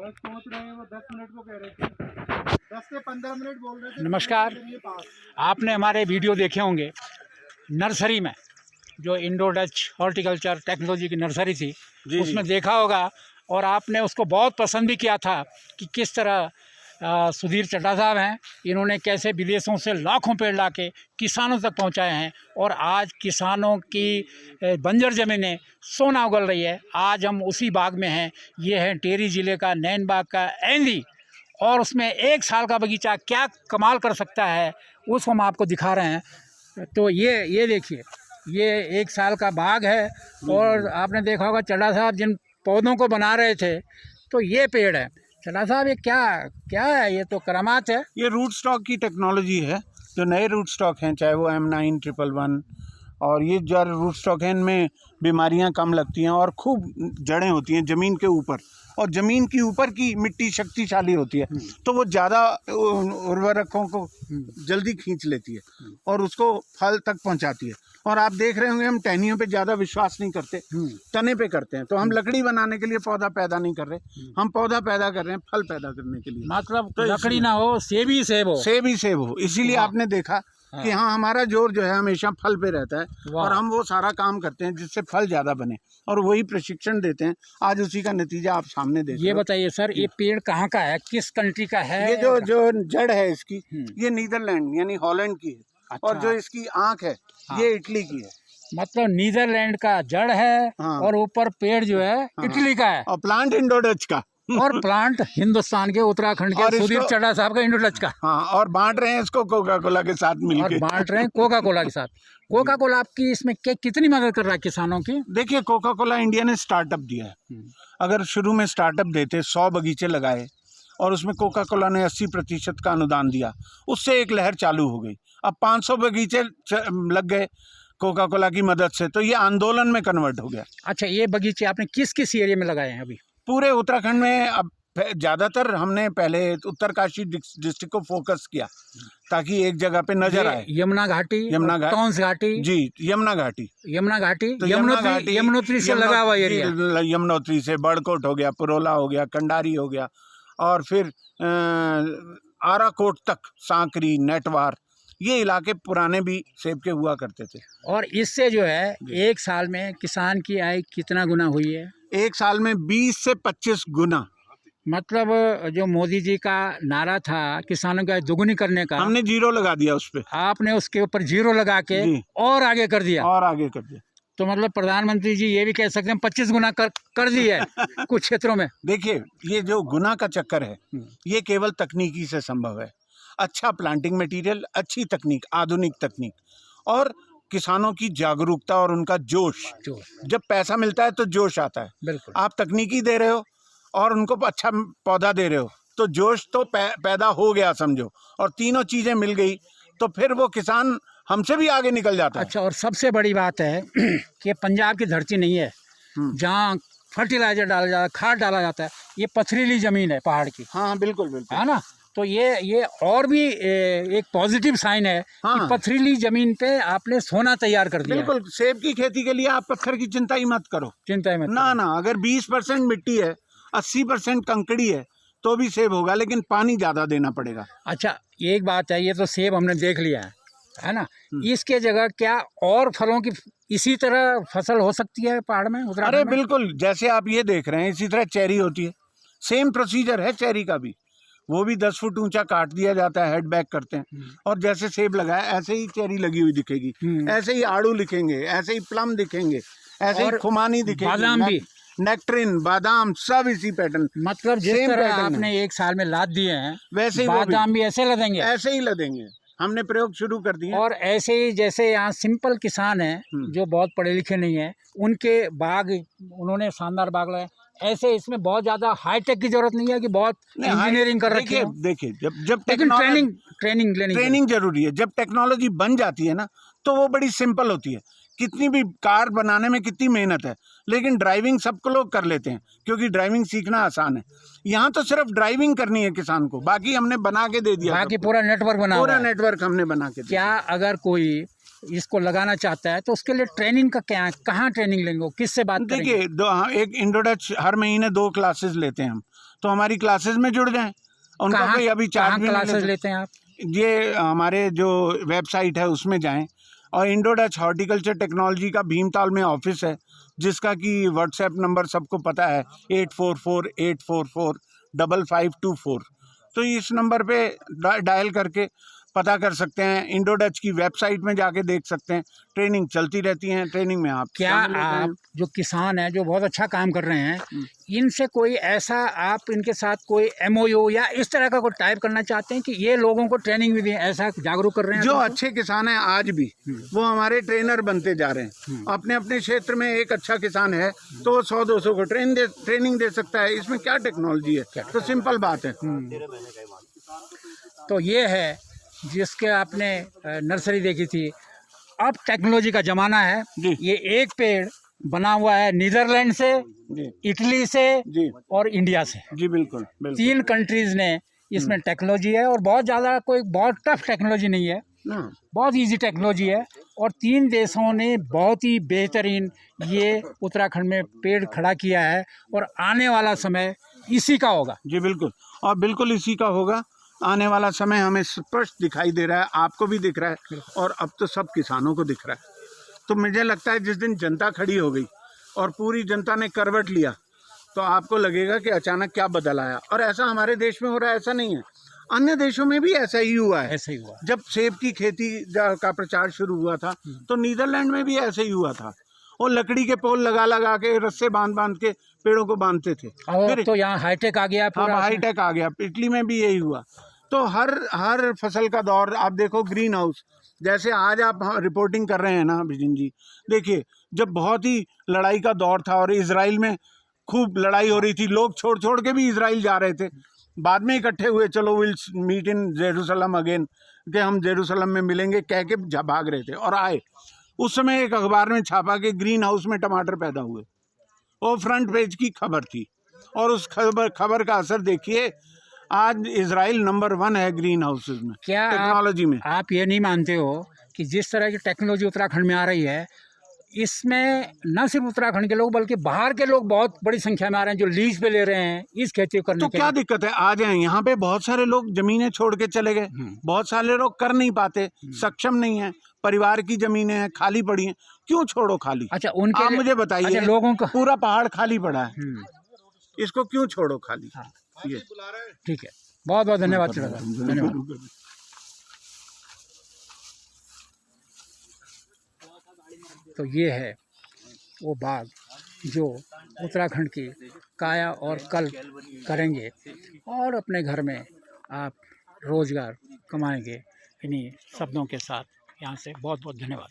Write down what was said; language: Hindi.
सोच रहे हैं वो 10 मिनट को कह रहे थे, 10 से 15 मिनट बोल रहे थे। नमस्कार, आपने हमारे वीडियो देखे होंगे नर्सरी में, जो इंडो डच हॉर्टिकल्चर टेक्नोलॉजी की नर्सरी थी, उसमें देखा होगा और आपने उसको बहुत पसंद भी किया था कि किस तरह सुधीर चड्ढा साहब हैं, इन्होंने कैसे विदेशों से लाखों पेड़ लाके किसानों तक पहुंचाए हैं और आज किसानों की बंजर ज़मीनें सोना उगल रही है। आज हम उसी बाग में हैं। ये है टिहरी ज़िले का नैन बाग का एंदी, और उसमें 1 साल का बगीचा क्या कमाल कर सकता है उसको हम आपको दिखा रहे हैं। तो ये देखिए, ये 1 साल का बाग है और आपने देखा होगा चड्ढा साहब जिन पौधों को बना रहे थे, तो ये पेड़ है। चड्ढा साहब ये क्या है? ये तो करामात है। ये रूट स्टॉक की टेक्नोलॉजी है। जो नए रूट स्टॉक हैं, चाहे वो M911 और ये जो रूट स्टॉक हैं, इनमें बीमारियां कम लगती हैं और खूब जड़ें होती हैं ज़मीन के ऊपर, और ज़मीन की ऊपर की मिट्टी शक्तिशाली होती है, तो वो ज़्यादा उर्वरकों को जल्दी खींच लेती है और उसको फल तक पहुंचाती है। और आप देख रहे होंगे हम टहनियों पे ज़्यादा विश्वास नहीं करते, तने पे करते हैं। तो हम लकड़ी बनाने के लिए पौधा पैदा नहीं कर रहे, हम पौधा पैदा कर रहे हैं फल पैदा करने के लिए। मतलब तो लकड़ी ना हो, सेब ही सेब हो। इसीलिए आपने देखा कि हाँ, हमारा जोर जो है हमेशा फल पे रहता है और हम वो सारा काम करते हैं जिससे फल ज़्यादा बने, और वही प्रशिक्षण देते हैं। आज उसी का नतीजा आप सामने देख रहे हो। ये बताइए सर, ये पेड़ कहाँ का है, किस कंट्री का है? ये जो जड़ है इसकी, ये नीदरलैंड यानी हॉलैंड की है। अच्छा। और जो इसकी आँख है, ये इटली की है। मतलब नीदरलैंड का जड़ है। हाँ। और ऊपर पेड़ जो है इटली का है, और प्लांट इंडो डच का और प्लांट हिंदुस्तान के उत्तराखंड के सुधीर चड्ढा साहब का इंडो डच का। हाँ, और बांट रहे हैं इसको कोका कोला के साथ मिलकर, और बांट रहे हैं कोका कोला के साथ। कोका कोला आपकी इसमें कितनी मदद कर रहा है किसानों की? देखिए, कोका कोला इंडिया ने स्टार्टअप दिया है। अगर शुरू में स्टार्टअप देते, 100 बगीचे लगाए और उसमें कोका कोला ने 80% का अनुदान दिया, उससे एक लहर चालू हो गई। अब 500 बगीचे लग गए कोका कोला की मदद से, तो ये आंदोलन में कन्वर्ट हो गया। अच्छा, ये बगीचे आपने किस किस एरिया में लगाए हैं अभी? पूरे उत्तराखंड में। अब ज़्यादातर हमने पहले उत्तरकाशी डिस्ट्रिक्ट को फोकस किया ताकि एक जगह पे नजर आए। यमुना घाटी, टॉन्स घाटी। जी, यमुना घाटी तो यमुनोत्री से लगा हुआ एरिया। यमुनोत्री से बड़कोट हो गया, पुरोला हो गया, कंडारी हो गया, और फिर आराकोट तक, सांकरी, नेटवार, ये इलाके पुराने भी सेब के हुआ करते थे। और इससे जो है 1 साल में किसान की आय कितना गुना हुई है? 1 साल में 20 से 25 गुना। मतलब जो मोदी जी का नारा था किसानों का दुगुनी करने का, हमने 0 लगा दिया उस पे। आपने उसके ऊपर 0 लगा के और आगे कर दिया। तो मतलब प्रधानमंत्री जी ये भी कह सकते हैं 25 गुना कर दिया है कुछ क्षेत्रों में। देखिए, ये जो गुना का चक्कर है, ये केवल तकनीकी से संभव है। अच्छा प्लांटिंग मटेरियल, अच्छी तकनीक, आधुनिक तकनीक, और किसानों की जागरूकता और उनका जोश। जब पैसा मिलता है तो जोश आता है। बिल्कुल। आप तकनीकी दे रहे हो और उनको अच्छा पौधा दे रहे हो, तो जोश तो पैदा हो गया समझो, और तीनों चीजें मिल गई तो फिर वो किसान हमसे भी आगे निकल जाता है। अच्छा, और सबसे बड़ी बात है कि पंजाब की धरती नहीं है जहाँ फर्टिलाइजर डाला जाता है, खाद डाला जाता है। ये पथरीली जमीन है पहाड़ की। हाँ, बिल्कुल बिल्कुल, है ना? तो ये और भी एक पॉजिटिव साइन है। हाँ। कि पथरीली जमीन पे आपने सोना तैयार कर दिया। बिल्कुल। सेब की खेती के लिए आप पत्थर की चिंता ही मत करो। ना, अगर 20% मिट्टी है, 80% कंकड़ी है, तो भी सेब होगा, लेकिन पानी ज्यादा देना पड़ेगा। अच्छा, एक बात है, ये तो सेब हमने देख लिया है ना? इसके जगह क्या और फलों की इसी तरह फसल हो सकती है पहाड़ में? अरे बिल्कुल, जैसे आप ये देख रहे हैं, इसी तरह चेरी होती है। सेम प्रोसीजर है चेरी का भी। वो भी 10 फुट ऊंचा काट दिया जाता है, हेड बैक करते हैं, और जैसे सेब लगाया ऐसे ही चेरी लगी हुई दिखेगी, ऐसे ही आड़ू दिखेंगे, ऐसे ही प्लम दिखेंगे, ऐसे ही खुमानी दिखेगी, बादाम भी, नेक्ट्रिन, बादाम, सब इसी पैटर्न। मतलब जिस तरह आपने 1 साल में लाद दिए हैं, वैसे ही बादाम भी ऐसे लदेंगे। ऐसे ही लदेंगे। हमने प्रयोग शुरू कर दिए। और ऐसे ही जैसे यहाँ सिंपल किसान हैं जो बहुत पढ़े लिखे नहीं है, उनके बाग, उन्होंने शानदार बाग लगाए, ऐसे इसमें बहुत ज्यादा हाईटेक की जरूरत नहीं है कि बहुत इंजीनियरिंग कर रखी है। देखिए, जब ट्रेनिंग जरूरी है। जब टेक्नोलॉजी बन जाती है ना, तो वो बड़ी सिंपल होती है। कितनी भी कार बनाने में कितनी मेहनत है, लेकिन ड्राइविंग सबको लोग कर लेते हैं क्योंकि ड्राइविंग सीखना आसान है। यहाँ तो सिर्फ ड्राइविंग करनी है किसान को, बाकी हमने बना के दे दिया, बाकी पूरा नेटवर्क बना हुआ पूरा है। नेटवर्क हमने बना के दिया। क्या अगर कोई इसको लगाना चाहता है तो उसके लिए ट्रेनिंग का क्या है, कहाँ ट्रेनिंग लेंगे, किससे बात करेंगे? देखिए, एक इंडोडच हर महीने 2 क्लासेस लेते हैं हम, तो हमारी क्लासेस में जुड़ जाएं। उनका कोई अभी चार्ज भी नहीं क्लासेस लेते हैं आप? ये हमारे जो वेबसाइट है उसमें जाएं, और इंडोडच हॉर्टिकल्चर टेक्नोलॉजी का भीमताल में ऑफिस है, जिसका कि व्हाट्सएप नंबर सबको पता है 8448445524। तो इस नंबर पे डायल करके पता कर सकते हैं। इंडोडच की वेबसाइट में जाके देख सकते हैं, ट्रेनिंग चलती रहती है, ट्रेनिंग में आप क्या आप जो किसान हैं जो बहुत अच्छा काम कर रहे हैं, इनसे कोई ऐसा आप इनके साथ कोई MOU या इस तरह का कोई टाइप करना चाहते हैं कि ये लोगों को ट्रेनिंग भी दें, ऐसा जागरूक कर रहे हैं? जो अच्छे किसान हैं आज भी वो हमारे ट्रेनर बनते जा रहे हैं। अपने अपने क्षेत्र में एक अच्छा किसान है तो 100-200 को ट्रेनिंग दे सकता है। इसमें क्या टेक्नोलॉजी है, तो सिंपल बात है। तो ये है जिसके आपने नर्सरी देखी थी। अब टेक्नोलॉजी का ज़माना है जी। ये एक पेड़ बना हुआ है नीदरलैंड से, जी इटली से जी और इंडिया से। जी, बिल्कुल बिल्कुल। 3 कंट्रीज़ ने इसमें टेक्नोलॉजी है, और बहुत ज़्यादा कोई बहुत टफ टेक्नोलॉजी नहीं है, बहुत इजी टेक्नोलॉजी है। और 3 देशों ने बहुत ही बेहतरीन ये उत्तराखंड में पेड़ खड़ा किया है, और आने वाला समय इसी का होगा। जी बिल्कुल, और बिल्कुल इसी का होगा। आने वाला समय हमें स्पष्ट दिखाई दे रहा है, आपको भी दिख रहा है, और अब तो सब किसानों को दिख रहा है। तो मुझे लगता है जिस दिन जनता खड़ी हो गई और पूरी जनता ने करवट लिया, तो आपको लगेगा कि अचानक क्या बदल आया। और ऐसा हमारे देश में हो रहा है, ऐसा नहीं है, अन्य देशों में भी ऐसा ही हुआ है। ऐसे ही हुआ। जब सेब की खेती का प्रचार शुरू हुआ था तो नीदरलैंड में भी ऐसे ही हुआ था। वो लकड़ी के पोल लगा के रस्से बांध के पेड़ों को बांधते थे। और तो यहाँ हाईटेक आ गया, हाँ, हाईटेक आ गया। इटली में भी यही हुआ। तो हर फसल का दौर आप देखो। ग्रीन हाउस जैसे आज आप रिपोर्टिंग कर रहे हैं ना बिजिन जी, देखिए जब बहुत ही लड़ाई का दौर था और इजराइल में खूब लड़ाई हो रही थी, लोग छोड़ के भी इजराइल जा रहे थे, बाद में इकट्ठे हुए, चलो will meet in Jerusalem again, कि हम जेरूसलम में मिलेंगे कह के भाग रहे थे, और आए। उस समय एक अखबार में छापा कि ग्रीन हाउस में टमाटर पैदा हुए, वो फ्रंट पेज की खबर थी। और उस खबर का असर देखिए, आज इजराइल नंबर 1 है ग्रीन हाउसेज में, क्या टेक्नोलॉजी में। आप ये नहीं मानते हो कि जिस तरह की टेक्नोलॉजी उत्तराखंड में आ रही है, इसमें न सिर्फ उत्तराखंड के लोग बल्कि बाहर के लोग बहुत बड़ी संख्या में आ रहे हैं जो लीज पे ले रहे हैं इस खेती को करने तो के क्या लिए? दिक्कत है, आ जाएं। यहाँ पे बहुत सारे लोग जमीनें छोड़ के चले गए, बहुत सारे लोग कर नहीं पाते, सक्षम नहीं है, परिवार की जमीनें हैं, खाली पड़ी हैं, क्यों छोड़ो खाली? अच्छा, उनके आप मुझे बताइए। अच्छा, लोगों का पूरा पहाड़ खाली पड़ा है, इसको क्यों छोड़ो खाली? ये ठीक है, बहुत बहुत धन्यवाद। धन्यवाद। तो ये है वो बाग जो उत्तराखंड की काया और कल्प करेंगे, और अपने घर में आप रोज़गार कमाएंगे। इन्हीं शब्दों के साथ यहाँ से बहुत बहुत धन्यवाद।